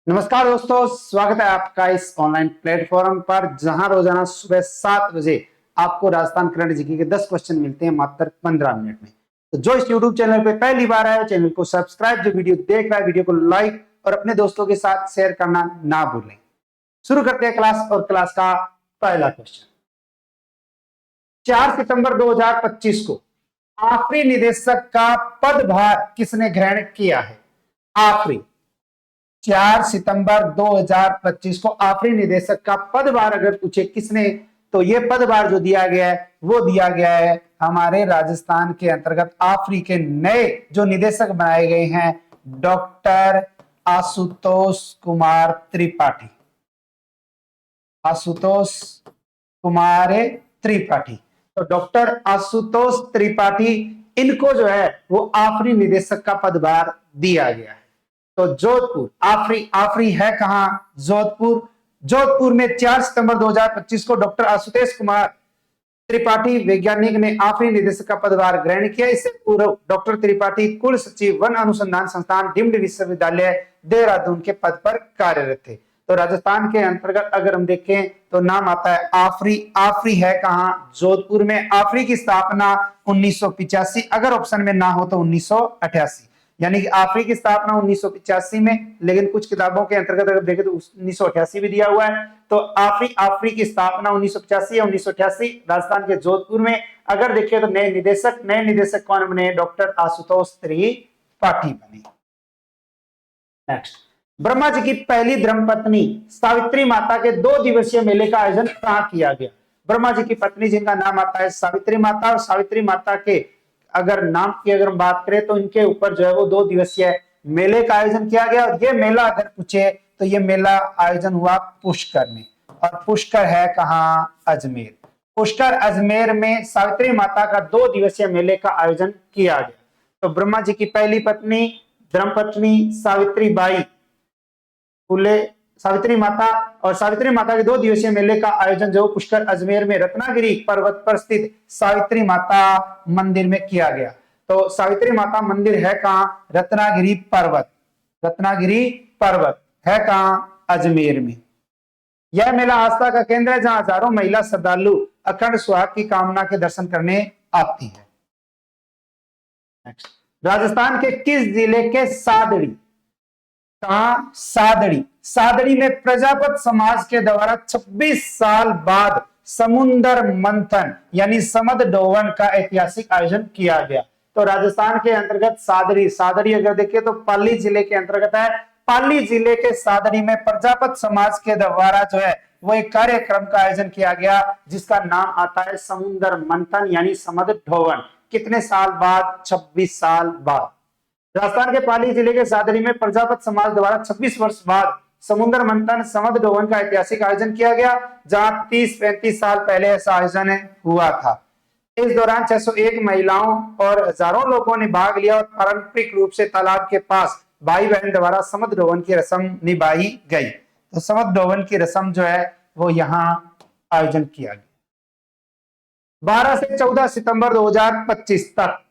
नमस्कार दोस्तों, स्वागत है आपका इस ऑनलाइन प्लेटफॉर्म पर जहां रोजाना सुबह 7 बजे आपको राजस्थान करंट जीके के 10 क्वेश्चन मिलते हैं मात्र 15 मिनट में। तो जो इस यूट्यूब चैनल पे पहली बार आया, चैनल को सब्सक्राइब, जो वीडियो देख रहा है वीडियो को लाइक और अपने दोस्तों के साथ शेयर करना ना भूलें। शुरू करते हैं क्लास, और क्लास का पहला क्वेश्चन। 4 सितंबर 2025 को आखिरी निदेशक का पदभार किसने ग्रहण किया है? आखिरी 4 सितंबर 2025 को आखिरी निदेशक का पदभार अगर पूछे किसने, तो ये पदभार जो दिया गया है वो दिया गया है हमारे राजस्थान के अंतर्गत आखिरी के नए जो निदेशक बनाए गए हैं, डॉक्टर आशुतोष कुमार त्रिपाठी। आशुतोष कुमार त्रिपाठी, तो डॉक्टर आशुतोष त्रिपाठी, इनको जो है वो आखिरी निदेशक का पदभार दिया गया है। तो जोधपुर आखिरी है कहां? जोधपुर में 4 सितंबर 2025 को डॉक्टर आशुतोष कुमार त्रिपाठी वैज्ञानिक ने आखिरी निदेशक का पदभार ग्रहण किया। इससे पूर्व डॉक्टर त्रिपाठी कुल सचिव वन अनुसंधान संस्थान डीम्ड विश्वविद्यालय देहरादून के पद पर कार्यरत थे। तो राजस्थान के अंतर्गत अगर हम देखें तो नाम आता है आखिरी है कहां? जोधपुर में। आखिरी की स्थापना 1985, अगर ऑप्शन में ना हो तो 1988, यानी कि आखिरी की स्थापना 1985 में, लेकिन कुछ किताबों के अंतर्गत अगर देखें तो 1988 भी दिया हुआ है। तो आखिरी की स्थापना 1985 या 1988 राजस्थान के जोधपुर में। अगर देखें तो नए निदेशक कौन बने? डॉक्टर आशुतोष त्रिपाठी बने। नेक्स्ट, ब्रह्मा जी की पहली धर्मपत्नी सावित्री माता के 2 दिवसीय मेले का आयोजन कहां किया गया? ब्रह्मा जी की पत्नी जिनका नाम आता है सावित्री माता, और सावित्री माता के अगर नाम की अगर हम बात करें तो इनके ऊपर जो है वो 2 दिवसीय मेले का आयोजन किया गया। और ये मेला अगर पूछे तो ये मेला आयोजन हुआ पुष्कर में, और पुष्कर है कहां? अजमेर। पुष्कर अजमेर में सावित्री माता का 2 दिवसीय मेले का आयोजन किया गया। तो ब्रह्मा जी की पहली पत्नी धर्मपत्नी सावित्री बाई फुले सावित्री माता, और सावित्री माता के 2 दिवसीय मेले का आयोजन जो पुष्कर अजमेर में रत्नागिरी पर्वत पर स्थित सावित्री माता मंदिर में किया गया। तो सावित्री माता मंदिर है कहां? रत्नागिरी पर्वत है कहां? अजमेर में। यह मेला आस्था का केंद्र है जहां हजारों महिला श्रद्धालु अखंड सुहाग की कामना के दर्शन करने आती है। राजस्थान के किस जिले के सादड़ी, कहां? सादड़ी में प्रजापत समाज के द्वारा 26 साल बाद समुद्र मंथन यानी समद डोवन का ऐतिहासिक आयोजन किया गया। तो राजस्थान के अंतर्गत सादड़ी अगर देखें तो पाली जिले के अंतर्गत है। पाली जिले के सादड़ी में प्रजापत समाज के द्वारा जो है वो एक कार्यक्रम का आयोजन किया गया जिसका नाम आता है समुद्र मंथन यानी समद डोवन। कितने साल बाद? 26 साल बाद। राजस्थान के पाली जिले के सादड़ी में प्रजापत समाज द्वारा 26 वर्ष बाद समुद्र मंथन समद डोवन का ऐतिहासिक आयोजन किया गया, जहां 30-35 साल पहले ऐसा आयोजन हुआ था। इस दौरान 601 महिलाओं और हजारों लोगों ने भाग लिया और पारंपरिक रूप से तालाब के पास भाई बहन द्वारा समद डोवन की रस्म निभाई गई। तो समद डोवन की रस्म जो है वो यहाँ आयोजन किया गया। 12 से 14 सितंबर 2025 तक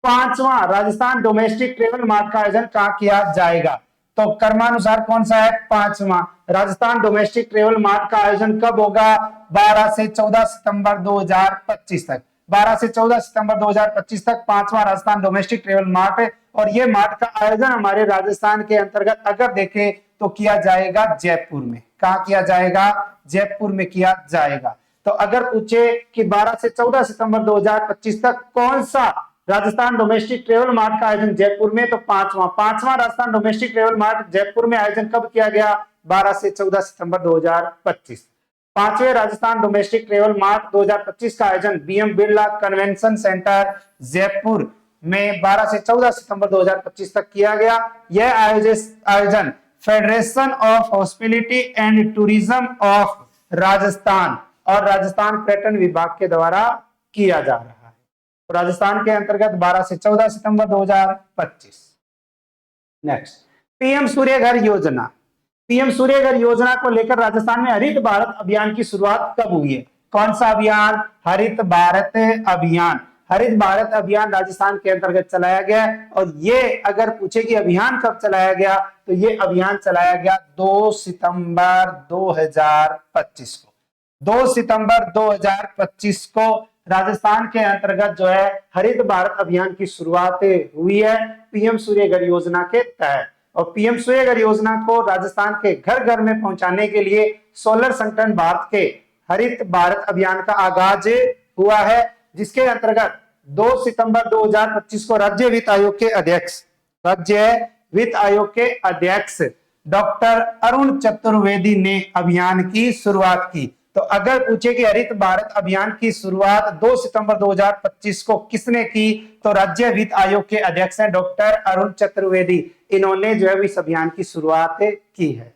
5वां राजस्थान डोमेस्टिक ट्रेवल मार्ट का आयोजन कहां किया जाएगा? तो क्रमानुसार कौन सा है? 5वां राजस्थान डोमेस्टिक ट्रेवल मार्ट का आयोजन कब होगा? 12 से 14 सितंबर 2025 तक। 12 से 14 सितंबर 2025 तक 5वां राजस्थान डोमेस्टिक ट्रेवल मार्ट है। और यह मार्ट का आयोजन हमारे राजस्थान के अंतर्गत अगर देखें तो किया जाएगा जयपुर में। कहां किया जाएगा? जयपुर में किया जाएगा। तो अगर पूछे कि 12 से 14 सितंबर 2025 तक कौन सा राजस्थान डोमेस्टिक ट्रेवल मार्ट का आयोजन जयपुर में, तो 5वां Rajasthan domestic travel mart Jaipur में आयोजन कब किया गया? 12 से 14 सितंबर 2025। 5वें राजस्थान डोमेस्टिक ट्रेवल मार्ट 2025 का आयोजन बीएम बिरला कन्वेंशन सेंटर जयपुर में 12 से 14 सितंबर 2025 तक किया गया। यह आयोजन federation of hospitality and tourism of Rajasthan और राजस्थान पर्यटन विभाग के द्वारा किया जा रहा है। तो राजस्थान के अंतर्गत 12 से 14 सितंबर 2025। नेक्स्ट, पीएम सूर्य घर योजना। पीएम सूर्य घर योजना को लेकर राजस्थान में हरित भारत अभियान की शुरुआत कब हुई है? कौन सा अभियान? हरित भारत अभियान। हरित भारत अभियान राजस्थान के अंतर्गत चलाया गया। और ये अगर पूछे कि अभियान कब चलाया गया, तो ये अभियान चलाया गया 2 सितंबर 2025 को। 2 सितंबर 2025 को राजस्थान के अंतर्गत जो है हरित भारत अभियान की शुरुआत हुई है पीएम सूर्य घर योजना के तहत। और पीएम सूर्य घर योजना को राजस्थान के घर घर में पहुंचाने के लिए सोलर संगठन भारत के हरित भारत अभियान का आगाज हुआ है, जिसके अंतर्गत 2 सितंबर 2025 को राज्य वित्त आयोग के अध्यक्ष डॉक्टर अरुण चतुर्वेदी ने अभियान की शुरुआत की। तो अगर पूछे कि हरित भारत अभियान की शुरुआत 2 सितंबर 2025 को किसने की, तो राज्य वित्त आयोग के अध्यक्ष हैं डॉक्टर अरुण चतुर्वेदी। इन्होंने जो है इस अभियान की शुरुआत की है।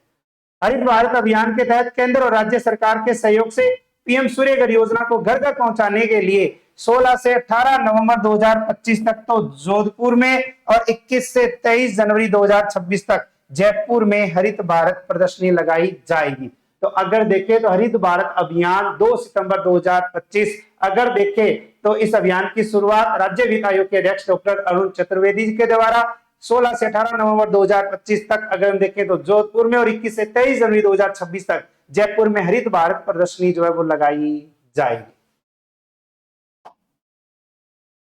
हरित भारत अभियान के तहत केंद्र और राज्य सरकार के सहयोग से पीएम सूर्य घर योजना को घर घर पहुंचाने के लिए 16 से 18 नवंबर 2025 तक तो जोधपुर में और 21 से 23 जनवरी 2026 तक जयपुर में हरित भारत प्रदर्शनी लगाई जाएगी। तो अगर देखें तो हरित भारत अभियान 2 सितंबर 2025, अगर देखें तो इस अभियान की शुरुआत राज्य वित्त आयोग के अध्यक्ष डॉक्टर अरुण चतुर्वेदी के द्वारा 16 से 18 नवंबर 2025 तक अगर हम देखें तो जोधपुर में और 21 से 23 जनवरी 2026 तक जयपुर में हरित भारत प्रदर्शनी जो है वो लगाई जाएगी।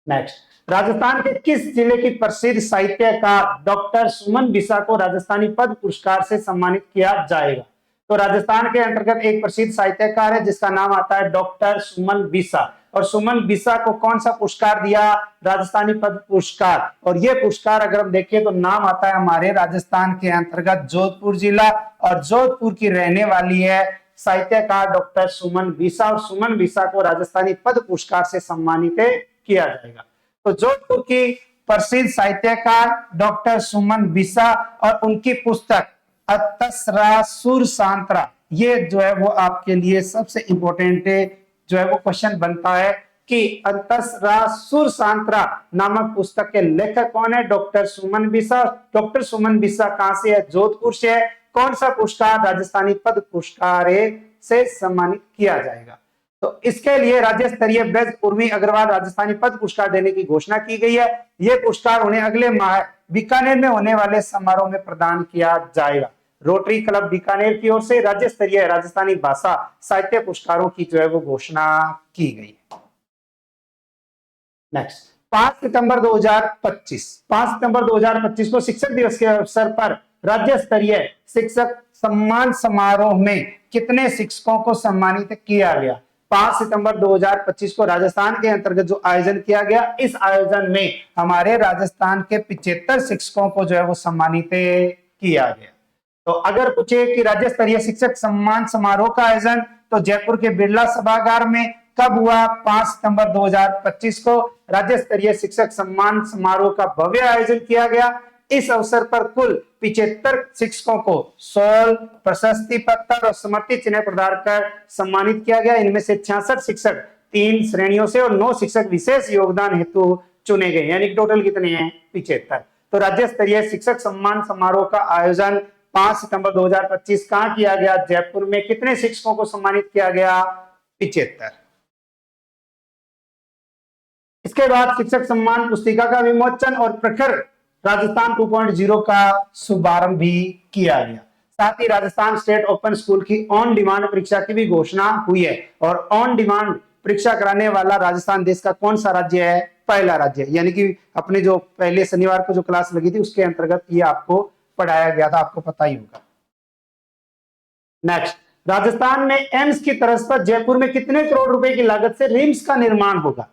नेक्स्ट, राजस्थान के किस जिले की प्रसिद्ध साहित्यकार डॉक्टर सुमन बिसा को राजस्थानी पद्म पुरस्कार से सम्मानित किया जाएगा? तो राजस्थान के अंतर्गत एक प्रसिद्ध साहित्यकार है जिसका नाम आता है डॉक्टर सुमन बिसा। और सुमन बिसा को कौन सा पुरस्कार दिया? राजस्थानी पद्म पुरस्कार। और यह पुरस्कार अगर हम देखें तो नाम आता है हमारे राजस्थान के अंतर्गत जोधपुर जिला, और जोधपुर की रहने वाली है साहित्यकार डॉक्टर सुमन बिसा। और सुमन बिसा को राजस्थानी पद्म पुरस्कार से सम्मानित किया जाएगा। तो जोधपुर की प्रसिद्ध साहित्यकार डॉक्टर सुमन बिसा और उनकी पुस्तक अतसरा सुर सांत्रा, ये जो है वो आपके लिए सबसे इंपॉर्टेंट जो है वो क्वेश्चन बनता है कि अतसरा सुर सांत्रा नामक पुस्तक के लेखक कौन है? डॉक्टर सुमन बिसा। डॉक्टर सुमन बिसा कहां से है? जोधपुर से है। कौन सा पुरस्कार? राजस्थानी पद्म पुरस्कार से सम्मानित किया जाएगा। तो इसके लिए राज्य स्तरीय ब्रज उर्मी अग्रवाल राजस्थानी पद्म पुरस्कार देने की घोषणा की गई है। यह पुरस्कार उन्हें अगले माह बीकानेर में होने वाले समारोह में प्रदान किया जाएगा। रोटरी क्लब बीकानेर की ओर से राज्य स्तरीय राजस्थानी भाषा साहित्य पुरस्कारों की जो है वो घोषणा की गई है। नेक्स्ट, 5 सितंबर 2025 को शिक्षक दिवस के अवसर पर राज्य स्तरीय शिक्षक सम्मान समारोह में कितने शिक्षकों को सम्मानित किया गया? 5 सितंबर 2025 को राजस्थान के अंतर्गत जो आयोजन किया गया, इस आयोजन में हमारे राजस्थान के 75 शिक्षकों को जो है वो सम्मानित किया गया। तो अगर पूछे कि राज्य स्तरीय शिक्षक सम्मान समारोह का आयोजन तो जयपुर के बिरला सभागार में कब हुआ? 5 सितंबर 2025 को राज्य स्तरीय शिक्षक सम्मान समारोह का भव्य आयोजन किया गया। इस अवसर पर कुल 75 शिक्षकों को शॉल, प्रशस्ति पत्र और स्मृति चिन्ह प्रदान कर सम्मानित किया गया। इनमें से 66 शिक्षक 3 श्रेणियों से और 9 शिक्षक विशेष योगदान हेतु चुने गए, यानी टोटल कितने हैं? 75। तो राज्य स्तरीय शिक्षक सम्मान समारोह का आयोजन 5 सितंबर 2025 कहां किया गया? जयपुर में। कितने शिक्षकों को सम्मानित किया गया? 75। इसके बाद शिक्षक सम्मान पुस्तिका का विमोचन और प्रखर राजस्थान 2.0 का शुभारंभ भी किया गया। साथ ही राजस्थान स्टेट ओपन स्कूल की ऑन डिमांड परीक्षा की भी घोषणा हुई है। और ऑन डिमांड परीक्षा कराने वाला राजस्थान देश का कौन सा राज्य है? पहला राज्य, यानी कि अपने जो पहले शनिवार को जो क्लास लगी थी उसके अंतर्गत ये आपको पढ़ाया गया था, आपको पता ही होगा। नेक्स्ट, राजस्थान में एम्स की तर्ज पर जयपुर में कितने करोड़ रुपए की लागत से रिम्स का निर्माण होगा?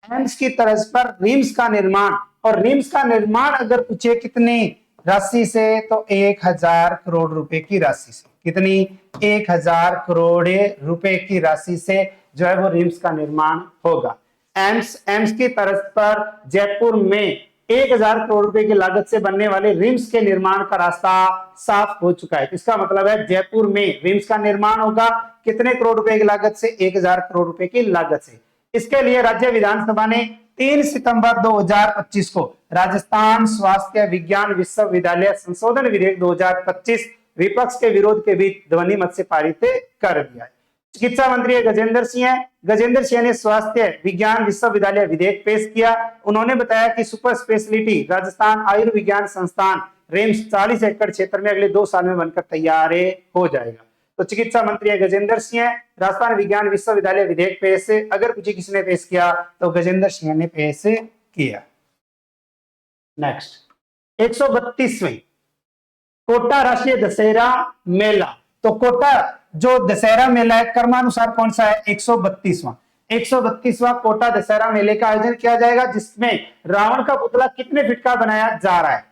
एम्स की तर्ज पर रिम्स का निर्माण, और रिम्स का निर्माण अगर पूछे कितनी राशि से तो 1000 करोड़ रुपए की राशि से। कितनी? 1000 करोड़ रुपए की राशि से जो है वो रिम्स का निर्माण होगा। एम्स की तर्ज पर जयपुर में 1000 करोड़ रुपए की लागत से बनने वाले रिम्स के निर्माण का रास्ता साफ हो चुका है। इसका मतलब है जयपुर में रिम्स का निर्माण होगा कितने करोड़ रुपए की लागत से? 1000 करोड़ रुपए की लागत से। इसके लिए राज्य विधानसभा ने 3 सितंबर 2025 को राजस्थान स्वास्थ्य विज्ञान विश्वविद्यालय संशोधन विधेयक 2025 विपक्ष के विरोध के बीच ध्वनि मत से पारित कर दिया है। चिकित्सा मंत्री गजेंद्र सिंह है। गजेंद्र सिंह ने स्वास्थ्य विज्ञान विश्वविद्यालय विधेयक पेश किया। उन्होंने बताया कि सुपर स्पेशलिटी राजस्थान आयुर्विज्ञान संस्थान रेम्स 40 एकड़ क्षेत्र में अगले 2 साल में बनकर तैयार हो जाएगा। तो चिकित्सा मंत्री गजेंद्र सिंह, राजस्थान विज्ञान विश्वविद्यालय विधेयक पेश, अगर पूछे किसने पेश किया तो गजेंद्र सिंह ने पेश किया। नेक्स्ट 132वें कोटा राष्ट्रीय दशहरा मेला। तो कोटा जो दशहरा मेला है क्रमानुसार कौन सा है? 132वां कोटा दशहरा मेले का आयोजन किया जाएगा, जिसमें रावण का पुतला कितने फीट का बनाया जा रहा है?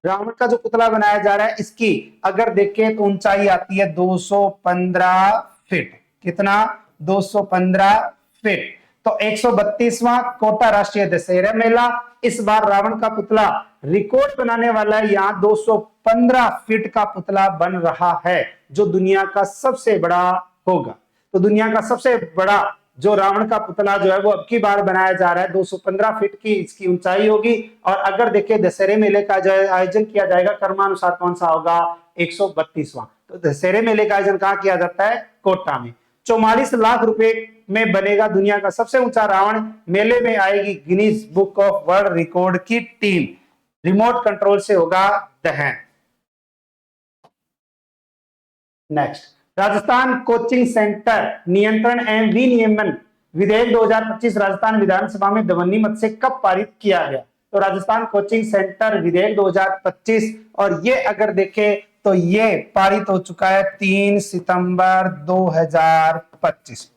रावण का जो पुतला बनाया जा रहा है इसकी अगर देखें तो ऊंचाई आती है 215 फीट। कितना? 215 फीट। तो 132वां कोटा राष्ट्रीय दशहरा मेला, इस बार रावण का पुतला रिकॉर्ड बनाने वाला है। यहाँ 215 फीट का पुतला बन रहा है जो दुनिया का सबसे बड़ा होगा। तो दुनिया का सबसे बड़ा जो रावण का पुतला जो है वो अब की बार बनाया जा रहा है। 215 फीट की इसकी ऊंचाई होगी। और अगर देखें दशहरे मेले का जो आयोजन किया जाएगा क्रमानुसार कौन सा होगा? 132वां। तो दशहरे मेले का आयोजन कहाँ किया जाता है? कोटा में। 44 लाख रुपए में बनेगा दुनिया का सबसे ऊंचा रावण। मेले में आएगी Guinness book of world record की टीम। रिमोट कंट्रोल से होगा दहन। नेक्स्ट राजस्थान कोचिंग सेंटर नियंत्रण एवं विनियमन विधेयक 2025 राजस्थान विधानसभा में ध्वनिमत से कब पारित किया गया? तो राजस्थान कोचिंग सेंटर विधेयक 2025, और ये अगर देखें तो ये पारित हो चुका है 3 सितंबर 2025।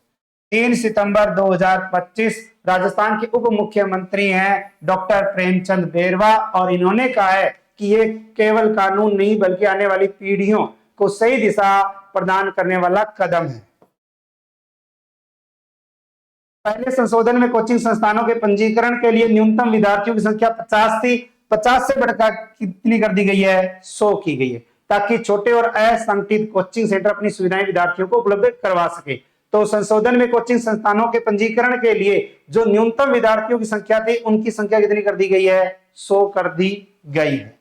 3 सितंबर 2025। राजस्थान के उप मुख्यमंत्री हैं डॉक्टर प्रेमचंद बेरवा, और इन्होंने कहा है कि ये केवल कानून नहीं बल्कि आने वाली पीढ़ियों को सही दिशा प्रदान करने वाला कदम है। पहले संशोधन में कोचिंग संस्थानों के पंजीकरण के लिए न्यूनतम विद्यार्थियों की संख्या 50 थी, 50 से बढ़कर कितनी कर दी गई है? 100 की गई है, ताकि छोटे और असंगठित कोचिंग सेंटर अपनी सुविधाएं विद्यार्थियों को उपलब्ध करवा सके। तो संशोधन में कोचिंग संस्थानों के पंजीकरण के लिए जो न्यूनतम विद्यार्थियों की संख्या थी उनकी संख्या कितनी कर दी गई है? 100 कर दी गई है।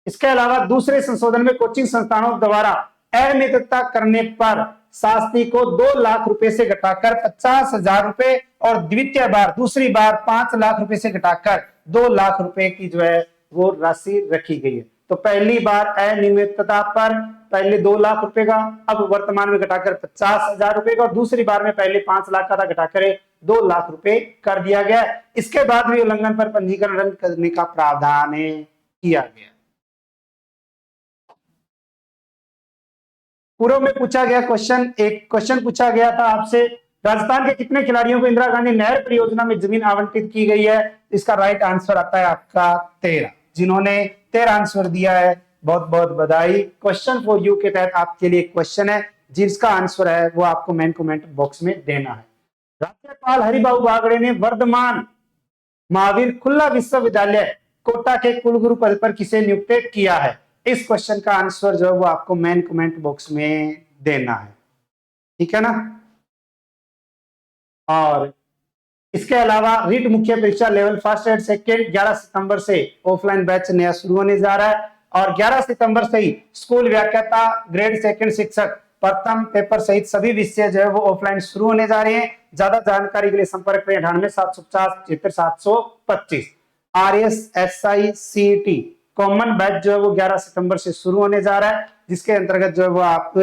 इसके अलावा दूसरे संशोधन में कोचिंग संस्थानों द्वारा अनियमितता करने पर शास्त्री को 2 लाख रुपए से घटाकर 50,000 रुपए, और द्वितीय बार दूसरी बार 5 लाख रुपए से घटाकर 2 लाख रुपए की जो है वो राशि रखी गई है। तो पहली बार अनियमितता पर पहले 2 लाख रुपए का, अब वर्तमान में घटाकर 50,000 रुपए का, और दूसरी बार में पहले 5 लाख का था घटाकर 2 लाख रुपए कर दिया गया। इसके बाद भी उल्लंघन पर पंजीकरण रद्द करने का प्रावधान किया गया। पूर्व में पूछा गया क्वेश्चन, एक क्वेश्चन पूछा गया था आपसे, राजस्थान के कितने खिलाड़ियों को इंदिरा गांधी नहर परियोजना में जमीन आवंटित की गई है? इसका राइट आंसर आता है आपका 13। जिन्होंने 13 आंसर दिया है बहुत बहुत बधाई। क्वेश्चन फॉर यू के तहत आपके लिए क्वेश्चन है जिसका आंसर है वो आपको मेन कमेंट बॉक्स में देना है। राज्यपाल हरिबाबू बागड़े ने वर्धमान महावीर खुला विश्वविद्यालय कोटा के कुलगुरु पद पर किसे नियुक्त किया है? इस क्वेश्चन का आंसर जो है वो आपको मेन कमेंट बॉक्स में देना है, ठीक है ना। और इसके अलावा रीट मुख्य परीक्षा लेवल फर्स्ट एंड सेकेंड 11 सितंबर से ऑफलाइन बैच नया शुरू होने जा रहा है, और 11 सितंबर से ही स्कूल व्याख्याता ग्रेड सेकंड शिक्षक प्रथम पेपर सहित सभी विषय जो है वो ऑफलाइन शुरू होने जा रहे हैं। ज्यादा जानकारी के लिए संपर्क करें 98,750,7725। RSSI CET कॉमन बैच जो है वो 11 सितंबर से शुरू होने जा रहा है, जिसके अंतर्गत जो है वो आप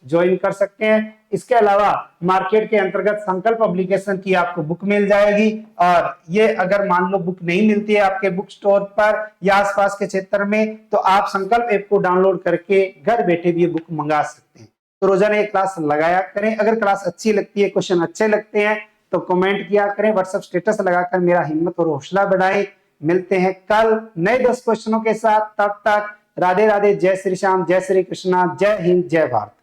ज्वाइन कर सकते हैं। इसके अलावा मार्केट के अंतर्गत संकल्प एप्लीकेशन की आपको बुक मिल जाएगी, और ये अगर मान लो बुक नहीं मिलती है आपके बुक स्टोर पर या आसपास के क्षेत्र में, तो आप संकल्प ऐप को डाउनलोड करके घर बैठे भी ये बुक मंगा सकते हैं। तो रोजाना ये क्लास लगाया करें। अगर क्लास अच्छी लगती है, क्वेश्चन अच्छे लगते हैं तो कमेंट किया करें, व्हाट्सएप स्टेटस लगाकर मेरा हिम्मत और हौसला बढ़ाएं। मिलते हैं कल नए 10 क्वेश्चनों के साथ, तब तक राधे राधे, जय श्री श्याम, जय श्री कृष्णा, जय हिंद, जय भारत।